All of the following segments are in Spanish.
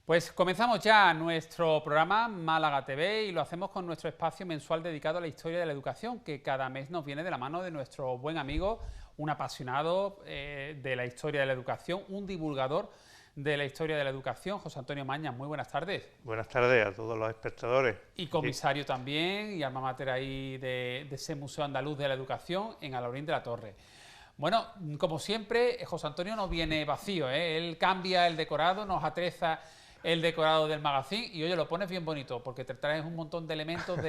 Pues comenzamos ya nuestro programa Málaga TV y lo hacemos con nuestro espacio mensual dedicado a la historia de la educación, que cada mes nos viene de la mano de nuestro buen amigo, un apasionado de la historia de la educación, un divulgador de la historia de la educación, José Antonio Mañas. Muy buenas tardes. Buenas tardes a todos los espectadores. Y comisario también, y alma mater ahí de ese Museo Andaluz de la Educación en Alhaurín de la Torre. Bueno, como siempre, José Antonio no viene vacío, ¿eh? Él cambia el decorado, nos atreza el decorado del magazine y oye, lo pones bien bonito porque te traes un montón de elementos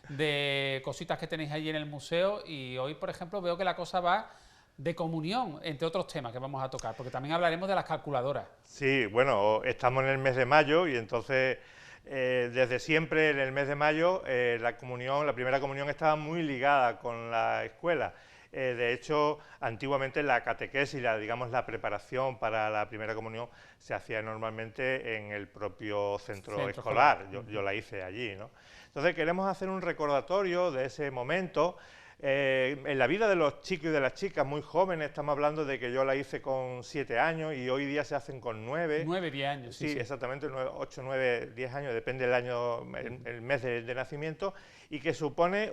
de cositas que tenéis allí en el museo y hoy, por ejemplo, veo que la cosa va de comunión, entre otros temas que vamos a tocar, porque también hablaremos de las calculadoras. Sí, bueno, estamos en el mes de mayo y entonces desde siempre en el mes de mayo la primera comunión estaba muy ligada con la escuela. De hecho, antiguamente la catequesis, digamos la preparación para la primera comunión se hacía normalmente en el propio centro escolar. Yo la hice allí, ¿no? Entonces queremos hacer un recordatorio de ese momento. En la vida de los chicos y de las chicas muy jóvenes, estamos hablando de que yo la hice con 7 años y hoy día se hacen con 9. 9, 10 años. Sí, exactamente, 8, 9, 10 años, depende del año, el mes de nacimiento, y que supone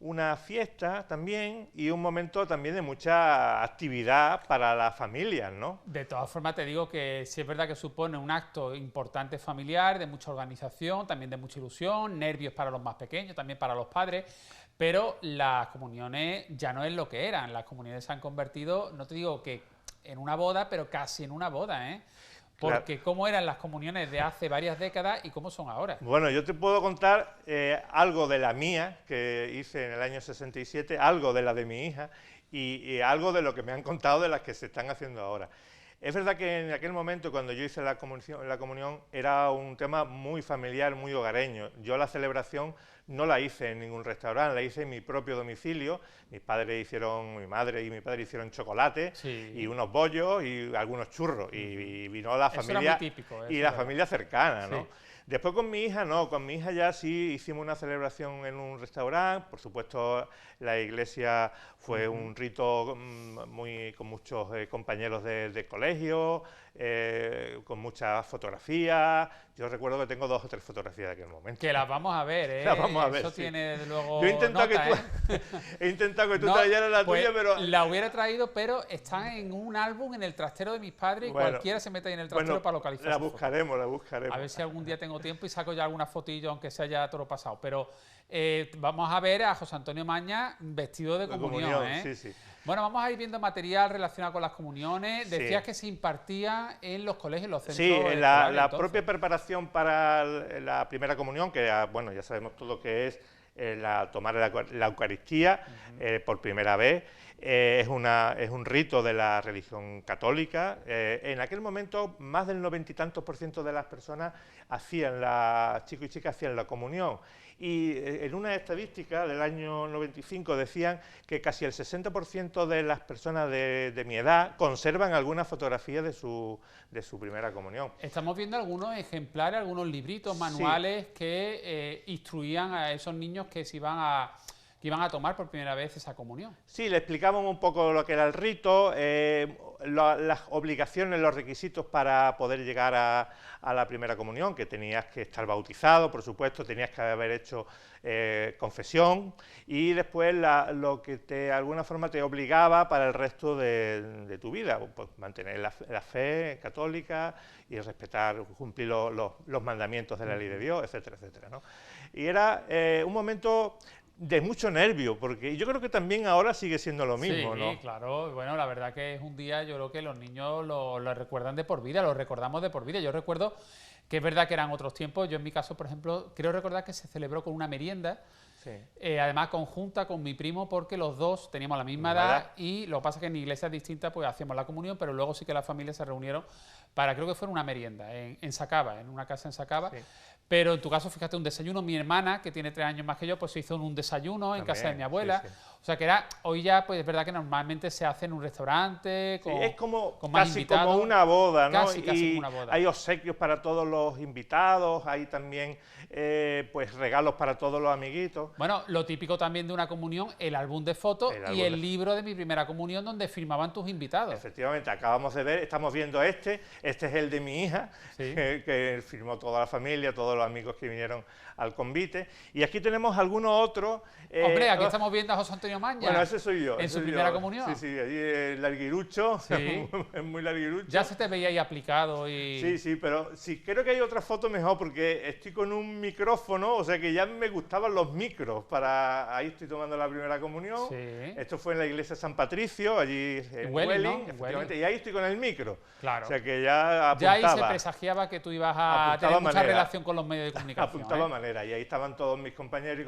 una fiesta también y un momento también de mucha actividad para las familias, ¿no? De todas formas te digo que sí es verdad que supone un acto importante familiar, de mucha organización, también de mucha ilusión, nervios para los más pequeños, también para los padres, pero las comuniones ya no es lo que eran, las comuniones se han convertido, no te digo que en una boda, pero casi en una boda, ¿eh? Porque claro, cómo eran las comuniones de hace varias décadas y cómo son ahora. Bueno, yo te puedo contar algo de la mía, que hice en el año 67, algo de la de mi hija y algo de lo que me han contado de las que se están haciendo ahora. Es verdad que en aquel momento, cuando yo hice la comunión, era un tema muy familiar, muy hogareño. Yo la celebración no la hice en ningún restaurante, la hice en mi propio domicilio. Mi madre y mi padre hicieron chocolate, sí, y unos bollos y algunos churros. Y vino la familia, era muy típico, y la familia cercana, ¿no? Sí. Después con mi hija no, con mi hija ya sí hicimos una celebración en un restaurante, por supuesto la iglesia fue un rito con muchos compañeros de colegio, con muchas fotografías. Yo recuerdo que tengo 2 o 3 fotografías de aquel momento. Que las vamos a ver, ¿eh? Las vamos a ver, eso sí. Tiene desde luego Yo he intentado nota, he intentado que tú trajeras la pues tuya, pero... La hubiera traído, pero están en un álbum en el trastero de mis padres y cualquiera se mete ahí en el trastero para localizar. La buscaremos. A ver si algún día tengo tiempo y saco ya alguna fotillo, aunque sea ya todo pasado. Pero vamos a ver a José Antonio Mañas vestido de comunión, ¿eh? Sí, sí. Bueno, vamos a ir viendo material relacionado con las comuniones. Decías que se impartía en los colegios, en los centros. Sí, en la propia preparación para la primera comunión, que bueno, ya sabemos todo que es tomar la Eucaristía por primera vez. Es un rito de la religión católica. En aquel momento, más del 90 y tantos % de las personas chicos y chicas hacían la comunión. Y en una estadística del año 95 decían que casi el 60% de las personas de mi edad conservan alguna fotografía de su primera comunión. Estamos viendo algunos ejemplares, algunos libritos, manuales, sí, que instruían a esos niños que iban a tomar por primera vez esa comunión. Sí, le explicamos un poco lo que era el rito, las obligaciones, los requisitos para poder llegar a la primera comunión, que tenías que estar bautizado, por supuesto, tenías que haber hecho confesión, y después lo que de alguna forma te obligaba para el resto de tu vida, pues mantener la fe católica y respetar, cumplir los mandamientos de la ley de Dios, etcétera, etcétera, ¿no? Y era un momento de mucho nervio, porque yo creo que también ahora sigue siendo lo mismo, sí, ¿no? Sí, claro. Bueno, la verdad que es un día, yo creo que los niños lo recuerdan de por vida, lo recordamos de por vida. Yo recuerdo que es verdad que eran otros tiempos. Yo en mi caso, por ejemplo, creo recordar que se celebró con una merienda, sí, además conjunta con mi primo, porque los dos teníamos la misma edad y lo que pasa es que en iglesias distintas pues hacíamos la comunión, pero luego sí que las familias se reunieron para, creo que fue una merienda, en Sacaba, en una casa en Sacaba. Sí. Pero en tu caso, fíjate, un desayuno. Mi hermana, que tiene 3 años más que yo, pues se hizo un desayuno también, en casa de mi abuela. Sí, sí. O sea, que hoy ya, pues es verdad que normalmente se hace en un restaurante, sí, es como con más casi invitados. Como una boda, ¿no? Casi como una boda. Hay obsequios para todos los invitados, hay también pues regalos para todos los amiguitos. Bueno, lo típico también de una comunión, el álbum de fotos y el libro de mi primera comunión donde firmaban tus invitados. Efectivamente, estamos viendo Este es el de mi hija, Sí. que firmó toda la familia, todos los amigos que vinieron al convite. Y aquí tenemos algunos otros. Hombre, aquí estamos viendo a José Antonio Maña. Bueno, ese soy yo. En ese su soy primera yo. comunión. Sí, sí, allí es larguirucho, Sí. es muy larguirucho. Ya se te veía ahí aplicado y... Sí, sí, pero sí, creo que hay otra foto mejor porque estoy con un micrófono, o sea que ya me gustaban los micros para... Ahí estoy tomando la primera comunión. Sí. Esto fue en la iglesia San Patricio, allí en Welling, ¿no? efectivamente, y ahí estoy con el micro. Claro. O sea que ya Ya apuntaba. ahí se presagiaba que tú ibas a Apuntaba tener mucha manera. relación con los medios de comunicación. Apuntaba manera, y ahí estaban todos mis compañeros y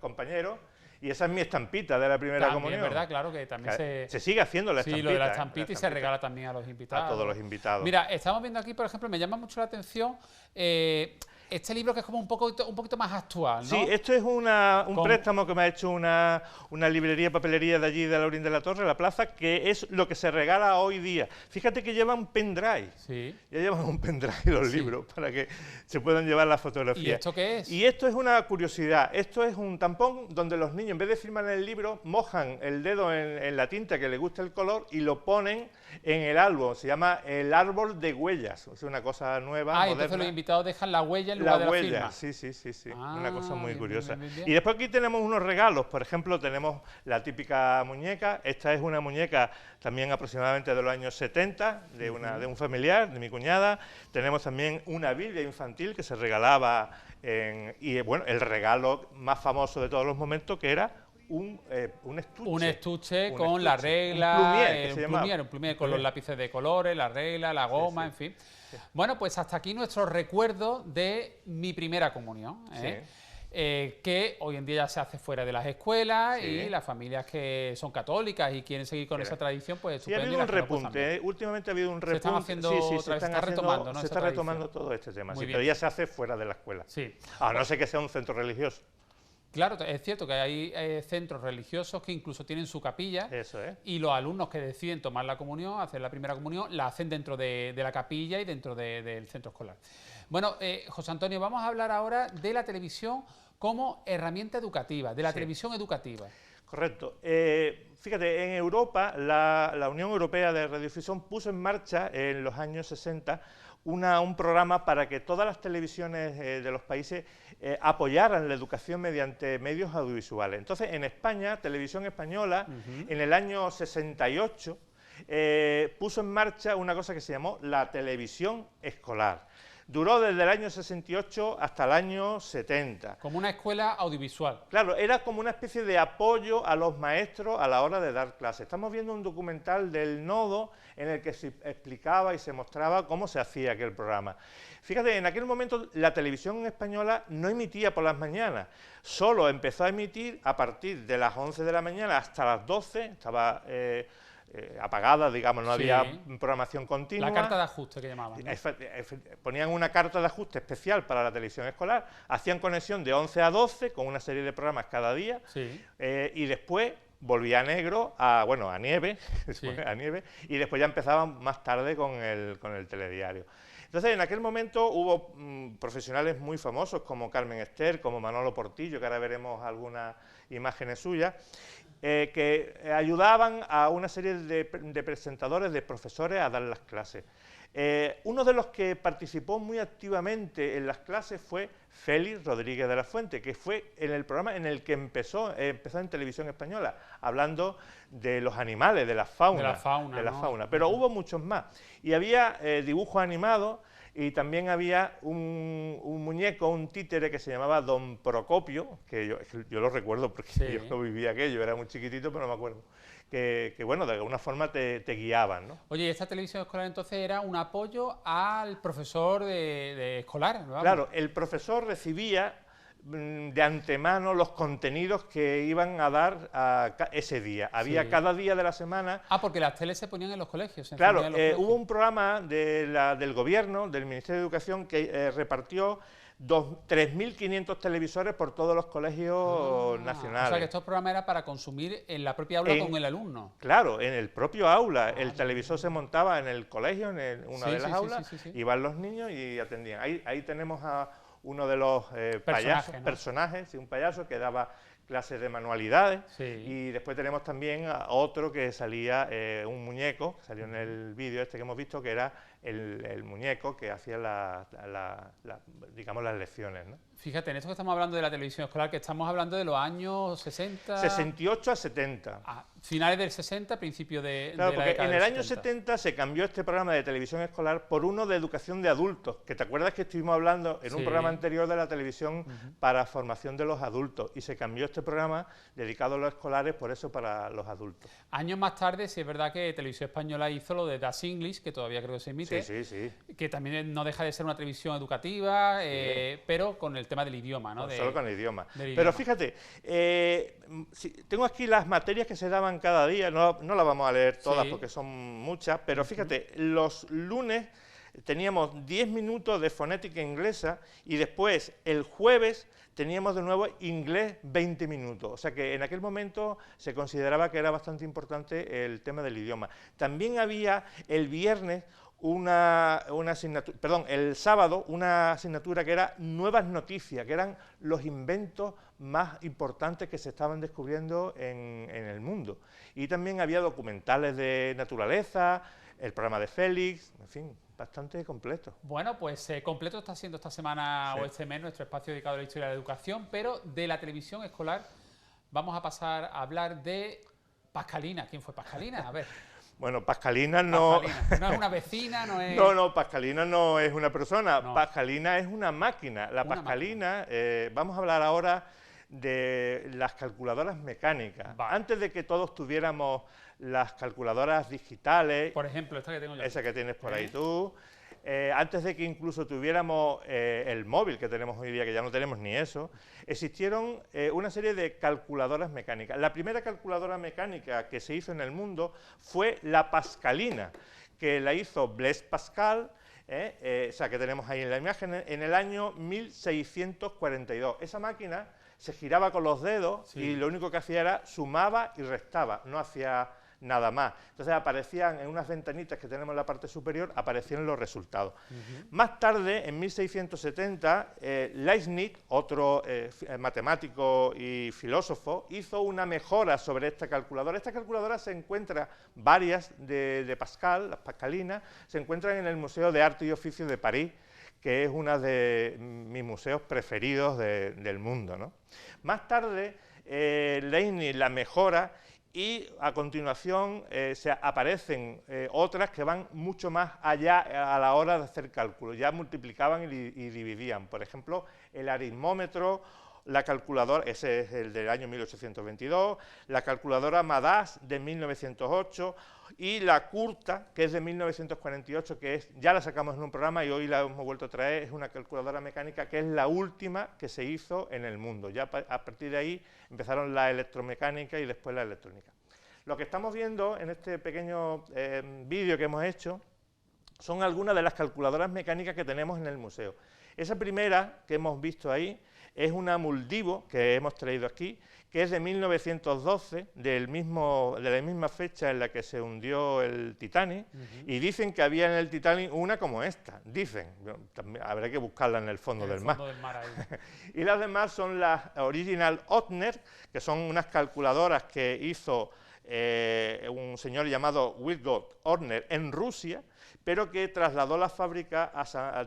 compañeros, y esa es mi estampita de la primera También, comunión. ¿verdad? Claro que también Se sigue haciendo la Sí, estampita. lo de la estampita y se regala también a los invitados. a todos los invitados. Mira, estamos viendo aquí, por ejemplo, me llama mucho la atención este libro que es como un poquito más actual, ¿no? Sí, esto es un préstamo que me ha hecho una librería, papelería de allí, de Laurín de la Torre, la plaza, que es lo que se regala hoy día. Fíjate que llevan pendrive. Sí. Ya llevan un pendrive los libros para que se puedan llevar las fotografías. ¿Y esto qué es? Y esto es una curiosidad. Esto es un tampón donde los niños, en vez de firmar en el libro, mojan el dedo en la tinta que les gusta el color y lo ponen en el álbum. Se llama el árbol de huellas. Es una cosa nueva, moderna. Entonces los invitados dejan la huella en lugar de la firma. Sí, sí, sí, sí. Ah, una cosa muy bien, curiosa. bien, bien, bien. Y después aquí tenemos unos regalos. Por ejemplo, tenemos la típica muñeca. Esta es una muñeca también aproximadamente de los años 70, de un familiar, de mi cuñada. Tenemos también una Biblia infantil que se regalaba y bueno, el regalo más famoso de todos los momentos, que era un estuche. Un estuche con la regla, un plumier con los lápices de colores, la regla, la goma, en fin. Sí. Bueno, pues hasta aquí nuestro recuerdo de mi primera comunión, que hoy en día ya se hace fuera de las escuelas y las familias que son católicas y quieren seguir con esa tradición, pues estupendo. Sí, ha habido un repunte, últimamente ha habido un repunte. Se están haciendo se está retomando, ¿no? Se está retomando todo este tema, pero ya se hace fuera de la escuela. Sí. A no ser que sea un centro religioso. Claro, es cierto que hay centros religiosos que incluso tienen su capilla. Eso es. Y los alumnos que deciden tomar la comunión, hacer la primera comunión, la hacen dentro de la capilla y dentro del centro escolar. Bueno, José Antonio, vamos a hablar ahora de la televisión como herramienta educativa, de la televisión educativa. Correcto. Fíjate, en Europa, la Unión Europea de Radiodifusión puso en marcha en los años 60 un programa para que todas las televisiones de los países apoyaran la educación mediante medios audiovisuales. Entonces, en España, Televisión Española, en el año 68, puso en marcha una cosa que se llamó la televisión escolar. Duró desde el año 68 hasta el año 70. Como una escuela audiovisual. Claro, era como una especie de apoyo a los maestros a la hora de dar clases. Estamos viendo un documental del Nodo en el que se explicaba y se mostraba cómo se hacía aquel programa. Fíjate, en aquel momento la televisión española no emitía por las mañanas, solo empezó a emitir a partir de las 11 de la mañana hasta las 12, estaba apagada, digamos, no había programación continua. La carta de ajuste que llamaban, ¿no? Ponían una carta de ajuste especial para la televisión escolar, hacían conexión de 11 a 12 con una serie de programas cada día y después volvía a negro, a nieve, a nieve, y después ya empezaban más tarde con el telediario. Entonces, en aquel momento hubo profesionales muy famosos como Carmen Ester, como Manolo Portillo, que ahora veremos algunas imágenes suyas, que ayudaban a una serie de presentadores, de profesores a dar las clases. Uno de los que participó muy activamente en las clases fue Félix Rodríguez de la Fuente, que fue en el programa en el que empezó en Televisión Española, hablando de los animales, de la fauna. Pero hubo muchos más. Y había dibujos animados y también había un muñeco, un títere que se llamaba Don Procopio, que yo lo recuerdo porque yo no vivía aquello, era muy chiquitito, pero no me acuerdo. Que bueno, de alguna forma te guiaban, ¿no? Oye, ¿y esta televisión escolar entonces era un apoyo al profesor de escolar, ¿no? Claro, el profesor recibía de antemano los contenidos que iban a dar ese día. Había cada día de la semana... porque las teles se ponían en los colegios. Claro, hubo un programa del gobierno, del Ministerio de Educación, que repartió 3.500 televisores por todos los colegios nacionales. O sea, que estos programas eran para consumir en la propia aula con el alumno. Claro, en el propio aula. El televisor se montaba en el colegio, en una de las aulas, iban los niños y atendían. Ahí tenemos a uno de los personajes, un payaso que daba clases de manualidades, y después tenemos también a otro que salía, un muñeco, que salió en el vídeo este que hemos visto, que era el muñeco que hacía digamos, las lecciones, ¿no? Fíjate, en esto que estamos hablando de la televisión escolar, que estamos hablando de los años 60... 68 a 70. Finales del 60, principio de Claro, la porque década en el del año 70. 70 se cambió este programa de televisión escolar por uno de educación de adultos, que te acuerdas que estuvimos hablando en un programa anterior de la televisión para formación de los adultos, y se cambió este programa dedicado a los escolares, por eso para los adultos. Años más tarde, sí es verdad que Televisión Española hizo lo de Das English, que todavía creo que se emite, que también no deja de ser una televisión educativa, pero con el tema del idioma, ¿no? Solo con el idioma. Pero idioma. Fíjate, tengo aquí las materias que se daban cada día, no las vamos a leer todas porque son muchas, pero fíjate, los lunes teníamos 10 minutos de fonética inglesa y después el jueves teníamos de nuevo inglés 20 minutos. O sea que en aquel momento se consideraba que era bastante importante el tema del idioma. También había el viernes una asignatura, perdón, el sábado una asignatura que era nuevas noticias, que eran los inventos más importantes que se estaban descubriendo en el mundo. Y también había documentales de naturaleza, el programa de Félix, en fin, bastante completo. Bueno, pues completo está siendo esta semana o este mes nuestro espacio dedicado a la historia de la educación, pero de la televisión escolar vamos a pasar a hablar de Pascalina. ¿Quién fue Pascalina? A ver. Bueno, Pascalina no... No es una vecina, no es... No, Pascalina no es una persona, Pascalina es una máquina. La Pascalina, vamos a hablar ahora de las calculadoras mecánicas. Antes de que todos tuviéramos las calculadoras digitales... Por ejemplo, esta que tengo yo. Esa que tienes por ahí tú. Antes de que incluso tuviéramos el móvil que tenemos hoy día, que ya no tenemos ni eso, existieron una serie de calculadoras mecánicas. La primera calculadora mecánica que se hizo en el mundo fue la Pascalina, que la hizo Blaise Pascal, o sea, que tenemos ahí en la imagen, en el año 1642. Esa máquina se giraba con los dedos y lo único que hacía era sumaba y restaba, no hacía nada más. Entonces aparecían en unas ventanitas que tenemos en la parte superior, aparecían los resultados. Más tarde, en 1670, Leibniz, otro matemático y filósofo, hizo una mejora sobre esta calculadora. Esta calculadora se encuentra, varias de Pascal, las pascalinas, se encuentran en el Museo de Arte y Oficio de París, que es uno de mis museos preferidos del mundo, ¿no? Más tarde, Leibniz la mejora y a continuación aparecen otras que van mucho más allá a la hora de hacer cálculos, ya multiplicaban y dividían. Por ejemplo, el aritmómetro, la calculadora, ese es el del año 1822, la calculadora Madas de 1908 y la Curta, que es de 1948, que ya la sacamos en un programa y hoy la hemos vuelto a traer, es una calculadora mecánica que es la última que se hizo en el mundo. Ya a partir de ahí empezaron la electromecánica y después la electrónica. Lo que estamos viendo en este pequeño vídeo que hemos hecho son algunas de las calculadoras mecánicas que tenemos en el museo. Esa primera que hemos visto ahí es una Muldivo que hemos traído aquí, que es de 1912, de la misma fecha en la que se hundió el Titanic, y dicen que había en el Titanic una como esta, dicen, habrá que buscarla en el fondo del mar. Y las demás son las Original Ottner, que son unas calculadoras que hizo un señor llamado Wilhelm Ottner en Rusia, pero que trasladó la fábrica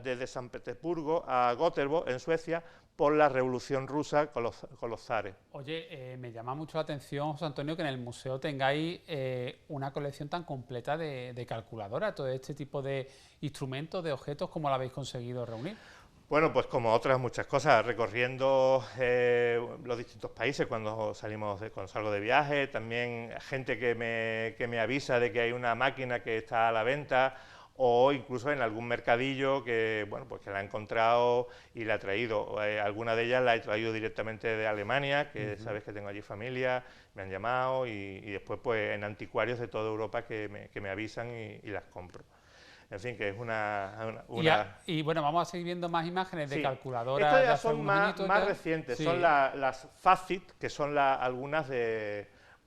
desde San Petersburgo a Gotemburgo, en Suecia, por la Revolución Rusa con los zares. Oye, me llama mucho la atención, José Antonio, que en el museo tengáis una colección tan completa de calculadoras, todo este tipo de instrumentos, de objetos, ¿cómo lo habéis conseguido reunir? Bueno, pues como otras muchas cosas, recorriendo los distintos países cuando salgo de viaje, también gente que me avisa de que hay una máquina que está a la venta, o incluso en algún mercadillo que, bueno, pues que la he encontrado y la he traído. Alguna de ellas la he traído directamente de Alemania, que sabes que tengo allí familia, me han llamado, y después pues en anticuarios de toda Europa que me avisan y las compro. En fin, que es Y bueno, vamos a seguir viendo más imágenes de calculadoras. Estas ya son más recientes, son las FACIT, que son algunas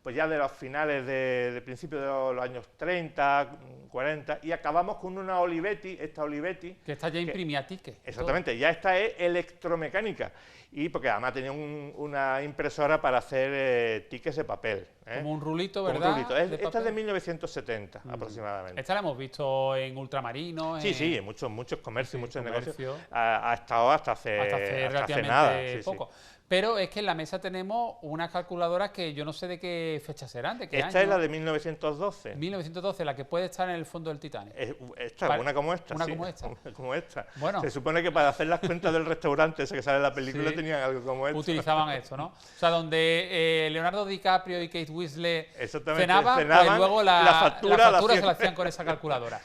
pues ya de los finales de principios de los años 30, 40, y acabamos con una Olivetti, esta Olivetti... Que esta ya imprimía tickets. Exactamente, todo. Ya esta es electromecánica, y porque además tenía una impresora para hacer tickets de papel. Como un rulito, ¿verdad? Un rulito. Esta es de 1970 aproximadamente. Esta la hemos visto en Ultramarinos. Sí, en muchos comercios, muchos negocios. Ha estado hasta hace relativamente nada. Poco. Pero es que en la mesa tenemos unas calculadoras que yo no sé de qué fecha serán, de qué año. Esta es la de 1912. 1912, la que puede estar en el fondo del Titanic. Una como esta. Una sí, como esta. Como esta. Bueno. Se supone que para hacer las cuentas del restaurante, ese que sale en la película, tenían algo como esto. Utilizaban esto, ¿no? O sea, donde Leonardo DiCaprio y Kate Winslet cenaban, pues luego la factura se la hacían con esa calculadora.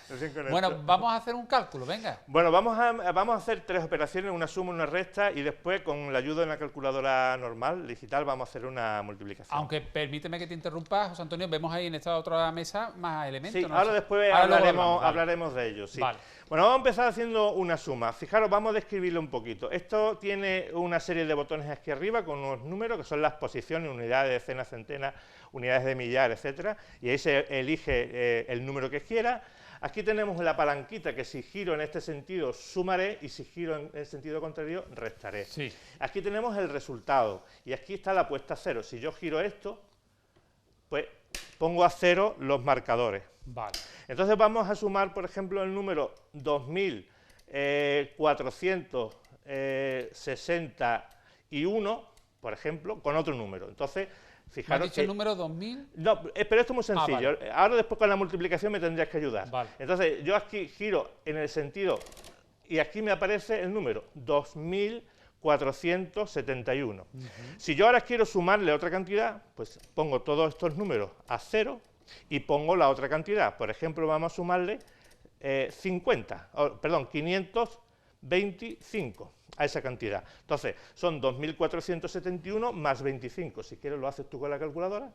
Bueno, vamos a hacer un cálculo, venga. Bueno, vamos a hacer 3 operaciones, una suma, una resta, y después, con la ayuda de una calculadora normal, digital, vamos a hacer una multiplicación. Aunque permíteme que te interrumpa, José Antonio, vemos ahí en esta otra mesa más elementos. Sí, ¿no? ahora después hablaremos de ellos. Sí. Vale. Bueno, vamos a empezar haciendo una suma. Fijaros, vamos a describirlo un poquito. Esto tiene una serie de botones aquí arriba con unos números que son las posiciones, unidades, decenas, centenas, unidades de millar, etcétera, y ahí se elige el número que quiera. Aquí tenemos la palanquita que si giro en este sentido sumaré y si giro en el sentido contrario restaré. Sí. Aquí tenemos el resultado y aquí está la puesta a cero. Si yo giro esto, pues pongo a cero los marcadores. Vale. Entonces vamos a sumar, por ejemplo, el número 2461, por ejemplo, con otro número. Entonces, fijaros. ¿Me has dicho el número 2000? No, pero esto es muy sencillo. Vale. Ahora después con la multiplicación me tendrías que ayudar. Vale. Entonces, yo aquí giro en el sentido y aquí me aparece el número 2471. Si yo ahora quiero sumarle otra cantidad, pues pongo todos estos números a cero y pongo la otra cantidad. Por ejemplo, vamos a sumarle 525 a esa cantidad. Entonces, son 2.471 más 25. Si quieres lo haces tú con la calculadora.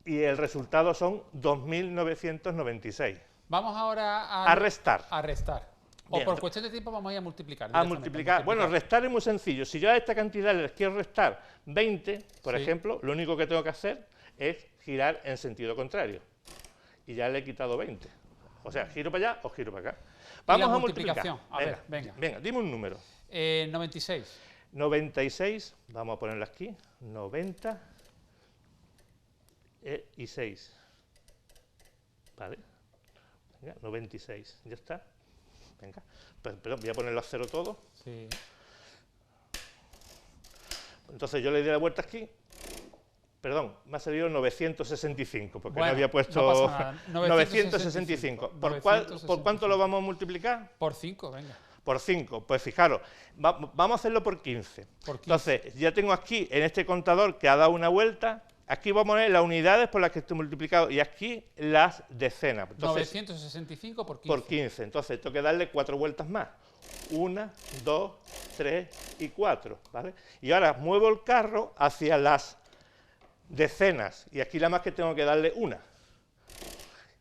Y el resultado son 2.996. Vamos ahora a restar. A restar. Bien. O por cuestión de tiempo vamos a ir a multiplicar. A multiplicar. Bueno, restar es muy sencillo. Si yo a esta cantidad les quiero restar 20, por ejemplo, lo único que tengo que hacer es girar en sentido contrario. Y ya le he quitado 20. O sea, giro para allá o giro para acá. Vamos a multiplicar. A ver, venga. Venga, dime un número. 96. 96, vamos a ponerlo aquí. 90 y 6. Vale. Venga, 96. Ya está. Venga. Perdón, voy a ponerlo a cero todo. Sí. Entonces yo le di la vuelta aquí. Perdón, me ha salido 965, porque no había puesto... No pasa nada. 965. ¿Por cuánto lo vamos a multiplicar? Por 5, venga. Por 5, pues fijaros, vamos a hacerlo por 15. Entonces, ya tengo aquí, en este contador que ha dado una vuelta, aquí vamos a poner las unidades por las que estoy multiplicado y aquí las decenas. Entonces, 965 por 15. Por 15, entonces tengo que darle 4 vueltas más. 1, 2, 3 y 4, ¿vale? Y ahora muevo el carro hacia las decenas, y aquí la más que tengo que darle 1.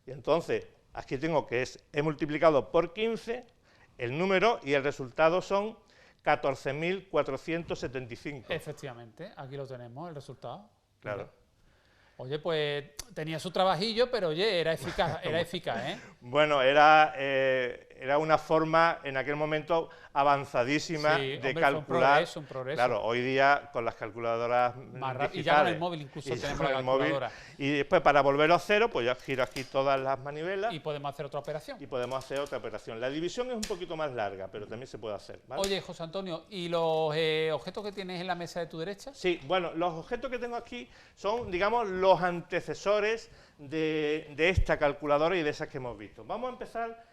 Y entonces, aquí tengo que he multiplicado por 15 el número y el resultado son 14.475. Efectivamente, aquí lo tenemos, el resultado. Claro. Oye, pues tenía su trabajillo, pero oye, era eficaz, ¿eh? Bueno, era una forma en aquel momento avanzadísima de calcular. Un progreso. Claro, hoy día con las calculadoras más rápido. Y ya con el móvil incluso tenemos la calculadora. Y después para volverlo a cero, pues yo giro aquí todas las manivelas. Y podemos hacer otra operación. La división es un poquito más larga, pero también se puede hacer, ¿vale? Oye, José Antonio, ¿y los objetos que tienes en la mesa de tu derecha? Sí, bueno, los objetos que tengo aquí son, digamos, los antecesores de esta calculadora y de esas que hemos visto. Vamos a empezar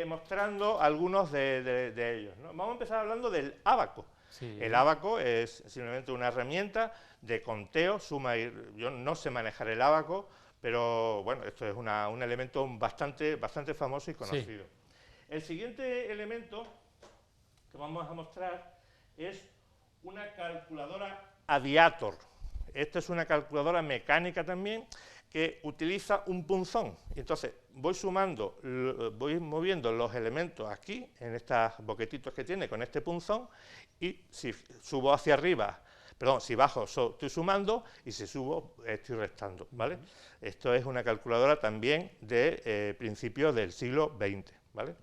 mostrando algunos de ellos, ¿no? Vamos a empezar hablando del ábaco. Sí. El ábaco es simplemente una herramienta de conteo, suma y... Yo no sé manejar el ábaco, pero bueno, esto es un elemento bastante famoso y conocido. Sí. El siguiente elemento que vamos a mostrar es una calculadora Aviator. Esta es una calculadora mecánica también que utiliza un punzón. Entonces, voy moviendo los elementos aquí, en estos boquetitos que tiene con este punzón, y si subo hacia arriba, Perdón, si bajo estoy sumando y si subo estoy restando, ¿vale? Esto es una calculadora también de principios del siglo XX, ¿vale?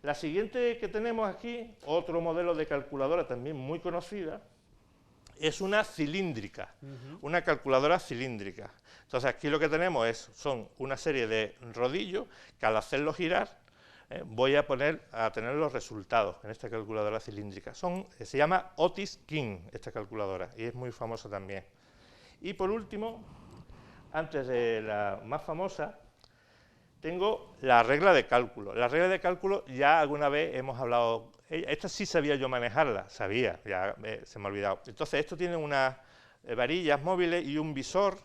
La siguiente que tenemos aquí, otro modelo de calculadora también muy conocida, es una cilíndrica, una calculadora cilíndrica. Entonces aquí lo que tenemos son una serie de rodillos que al hacerlos girar voy a tener los resultados en esta calculadora cilíndrica. Se llama Otis King, esta calculadora, y es muy famosa también. Y por último, antes de la más famosa, tengo la regla de cálculo. La regla de cálculo ya alguna vez hemos hablado, esta sí sabía yo manejarla, sabía, ya se me ha olvidado. Entonces esto tiene unas varillas móviles y un visor,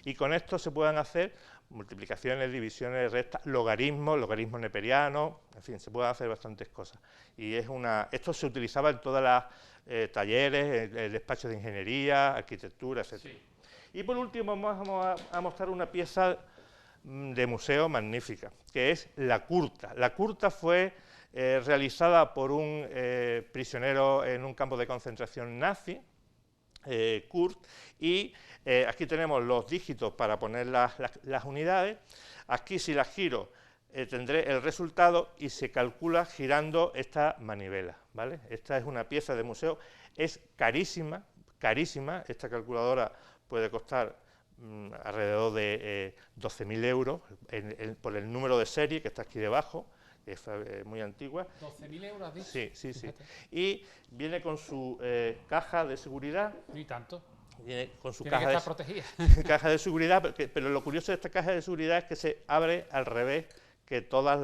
y con esto se pueden hacer multiplicaciones, divisiones, restas, logaritmos neperianos, en fin, se pueden hacer bastantes cosas. Y esto se utilizaba en todas las talleres, el despacho de ingeniería, arquitectura, etc. Sí. Y por último vamos a mostrar una pieza de museo magnífica, que es la curta. La curta fue realizada por un prisionero en un campo de concentración nazi, Kurt, y aquí tenemos los dígitos para poner las unidades. Aquí, si las giro, tendré el resultado y se calcula girando esta manivela, ¿vale? Esta es una pieza de museo, es carísima, carísima. Esta calculadora puede costar alrededor de 12.000 euros por el número de serie que está aquí debajo, que es muy antigua. ¿12.000 euros has dicho? Sí, sí, sí. Y viene con su caja de seguridad. Ni tanto. Viene con su Tiene que estar protegida. Caja de seguridad, pero lo curioso de esta caja de seguridad es que se abre al revés que todas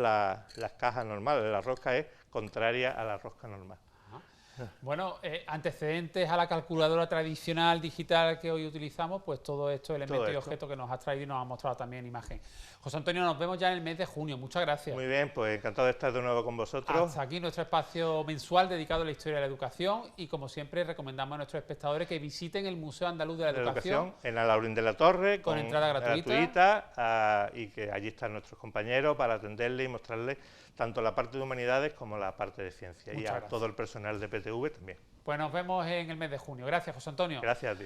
las cajas normales. La rosca es contraria a la rosca normal. Bueno, antecedentes a la calculadora tradicional digital que hoy utilizamos, pues todo esto, elementos y objetos que nos has traído y nos has mostrado también en imagen. José Antonio, nos vemos ya en el mes de junio. Muchas gracias. Muy bien, pues encantado de estar de nuevo con vosotros. Hasta aquí nuestro espacio mensual dedicado a la historia de la educación y, como siempre, recomendamos a nuestros espectadores que visiten el Museo Andaluz de la Educación en la Laurín de la Torre, con entrada gratuita, y que allí están nuestros compañeros para atenderles y mostrarles tanto la parte de humanidades como la parte de ciencia. Muchas gracias. Todo el personal de PTV también. Pues nos vemos en el mes de junio. Gracias, José Antonio. Gracias a ti.